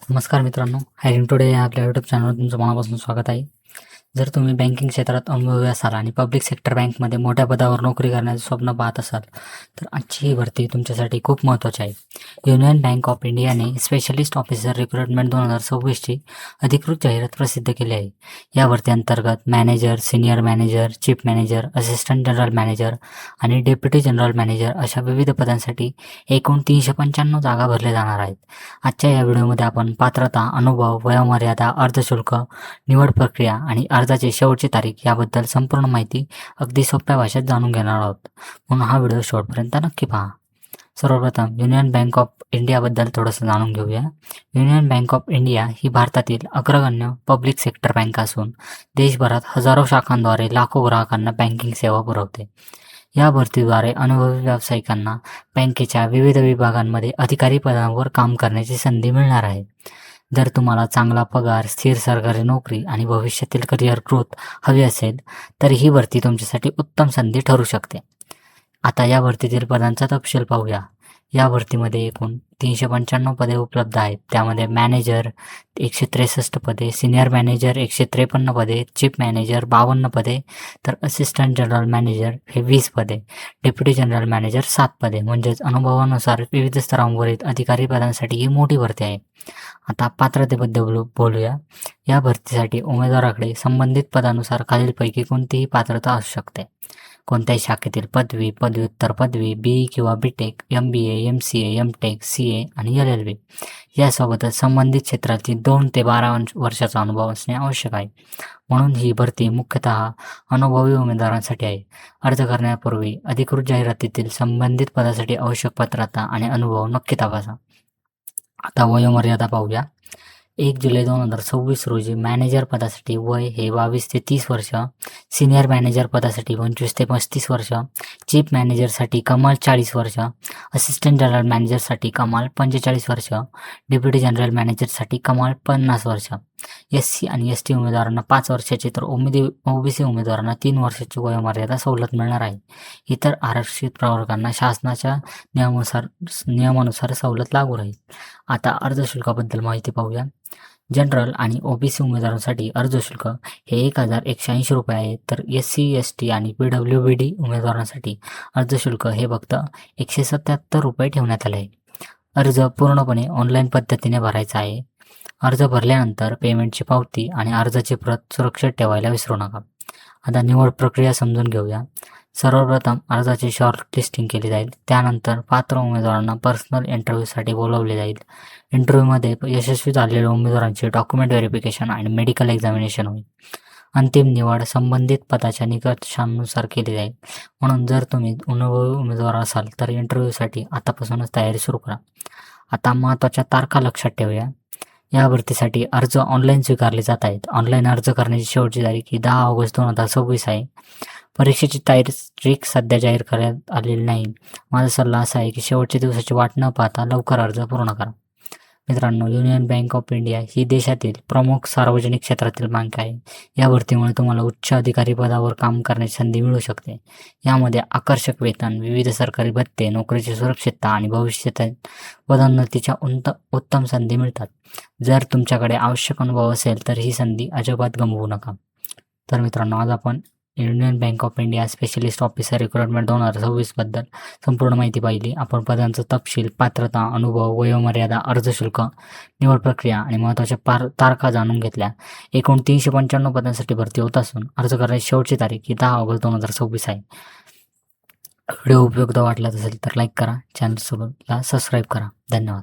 नमस्कार मित्रांनो, hiring today या आपल्या यूट्यूब चॅनलवर तुमचं मनापासून स्वागत आहे. जर तुम्ही बँकिंग क्षेत्रात अनुभवी असाल आणि पब्लिक सेक्टर बँकमध्ये मोठ्या पदावर नोकरी करण्याचे स्वप्न पाहत असाल तर आजची ही भरती तुमच्यासाठी खूप महत्त्वाची आहे. युनियन बँक ऑफ इंडियाने स्पेशलिस्ट ऑफिसर रिक्रुटमेंट 2026ची अधिकृत जाहिरात प्रसिद्ध केली आहे. या भरती अंतर्गत manager, senior manager, chief manager, assistant general manager आणि डेप्युटी जनरल मॅनेजर अशा विविध पदांसाठी एकूण 395 जागा भरल्या जाणार आहेत. आजच्या या व्हिडिओमध्ये आपण पात्रता, अनुभव, वयोमर्यादा, अर्धशुल्क, निवड प्रक्रिया आणि अर्जाची शेवटची तारीख याबद्दल संपूर्ण माहिती अगदी सोप्या भाषेत जाणून घेणार आहोत. म्हणून हा व्हिडिओ शेवटपर्यंत नक्की पहा. सर्वप्रथम युनियन बँक ऑफ इंडियाबद्दल थोडंसं जाणून घेऊया. युनियन बँक ऑफ इंडिया ही भारतातील अग्रगण्य पब्लिक सेक्टर बँक असून देशभरात हजारो शाखांद्वारे लाखो ग्राहकांना बँकिंग सेवा पुरवते. या भरतीद्वारे अनुभवी व्यावसायिकांना बँकेच्या विविध विभागांमध्ये अधिकारी पदांवर काम करण्याची संधी मिळणार आहे. जर तुम्हाला चांगला पगार, स्थिर सरकारी नोकरी आणि भविष्यातील करिअर ग्रोथ हवी असेल तर ही भरती तुमच्यासाठी उत्तम संधी ठरू शकते. आता या भरतीतील पदांचा तपशील पाहूया. या भरतीमध्ये एकूण 395 पदे उपलब्ध आहेत. त्यामध्ये मॅनेजर 163 पदे, सिनियर मॅनेजर 153 पदे, चीफ मॅनेजर 52 पदे, तर असिस्टंट जनरल मॅनेजर हे 20 पदे, डेप्युटी जनरल मॅनेजर 7 पदे. म्हणजेच अनुभवानुसार विविध स्तरांवरील अधिकारी पदांसाठी ही मोठी भरती आहे. आता पात्रतेबद्दल बोलूया. या भरतीसाठी उमेदवाराकडे संबंधित पदानुसार खालीलपैकी कोणतीही पात्रता असू शकते. कोणत्याही शाखेतील पदवी, पदव्युत्तर पदवी, BE किंवा BTech, MBA, MCA, MTech, CA आणि LLB यासोबतच संबंधित क्षेत्रातील 2 ते 12 वर्षाचा अनुभव असणे आवश्यक आहे. म्हणून ही भरती मुख्यतः अनुभवी उमेदवारांसाठी आहे. अर्ज करण्यापूर्वी अधिकृत जाहिरातीतील संबंधित पदासाठी आवश्यक पात्रता आणि अनुभव नक्की तपासा. आता वयोमर्यादा पाहूया. 1 जुलै 2026 रोजी मॅनेजर पदासाठी वय हे 22 ते 30 वर्ष, सिनियर मॅनेजर पदासाठी 25 ते 35 वर्ष, चीफ मॅनेजरसाठी कमाल 40 वर्ष, असिस्टंट जनरल मॅनेजरसाठी कमाल 45 वर्ष, डेप्युटी जनरल मॅनेजरसाठी कमाल 50 वर्ष. SC आणि ST उमेदवारांना 5 वर्षाची तर OBC उमेदवारांना 3 वर्षाची वयोमर्यादा सवलत मिळणार आहे. इतर आरक्षित प्रवर्गांना शासनाच्या नियमानुसार सवलत लागू राहील. आता अर्जशुल्काबद्दल माहिती पाहूया. जनरल आणि OBC उमेदवारांसाठी अर्जशुल्क हे 1180 रुपये आहे, तर SC, ST आणि PWBD उमेदवारांसाठी अर्जशुल्क हे फक्त 177 रुपये ठेवण्यात आले आहे. अर्ज पूर्णपणे ऑनलाईन पद्धतीने भरायचा आहे. अर्ज भरल्यानंतर पेमेंटची पावती आणि अर्जाची प्रत सुरक्षित ठेवायला विसरू नका. आता निवड प्रक्रिया समजून घेऊया. सर्वप्रथम अर्जाची शॉर्टलिस्टिंग केली जाईल. त्यानंतर पात्र उमेदवारांना पर्सनल इंटरव्ह्यूसाठी बोलवले जाईल. इंटरव्ह्यूमध्ये यशस्वी झालेल्या उमेदवारांचे डॉक्युमेंट व्हेरिफिकेशन आणि मेडिकल एक्झामिनेशन होईल. अंतिम निवड संबंधित पदाच्या निकषांनुसार केली जाईल. म्हणून जर तुम्ही अनुभवी उमेदवार असाल तर इंटरव्ह्यूसाठी आतापासूनच तयारी सुरू करा. आता महत्त्वाच्या तारखा लक्षात ठेवूया. या भरतीसाठी अर्ज ऑनलाईन स्वीकारले जात आहेत. ऑनलाईन अर्ज करण्याची शेवटची तारीख ही 10 ऑगस्ट 2026 आहे. परीक्षेची तारीख सध्या जाहीर करण्यात आलेली नाही. माझा सल्ला असा आहे की शेवटच्या दिवसाची वाट न पाहता लवकर अर्ज पूर्ण करा. मित्रांनो, युनियन बँक ऑफ इंडिया ही देशातील प्रमुख सार्वजनिक क्षेत्रातील बँक आहे. या भरतीमुळे तुम्हाला उच्च अधिकारी पदावर काम करण्याची संधी मिळू शकते. यामध्ये आकर्षक वेतन, विविध सरकारी भत्ते, नोकरीची सुरक्षितता आणि भविष्यातील पदोन्नतीच्या उत्तम संधी मिळतात. जर तुमच्याकडे आवश्यक अनुभव असेल तर ही संधी अजिबात गमावू नका. तर मित्रांनो, आज आपण union bank of India specialist officer recruitment 2026 बद्दल संपूर्ण माहिती पाहिली. आपण पदांचा तपशील, पात्रता, अनुभव, वयोमर्यादा, अर्जशुल्क, निवड प्रक्रिया आणि महत्त्वाच्या तारखा जाणून घेतल्या. एकूण 395 पदांसाठी भरती होत असून अर्ज करण्याची शेवटची तारीख ही 10 ऑगस्ट 2026 आहे. व्हिडिओ उपयुक्त वाटला असेल तर लाईक करा, चॅनलसोबतला सबस्क्राईब करा. धन्यवाद.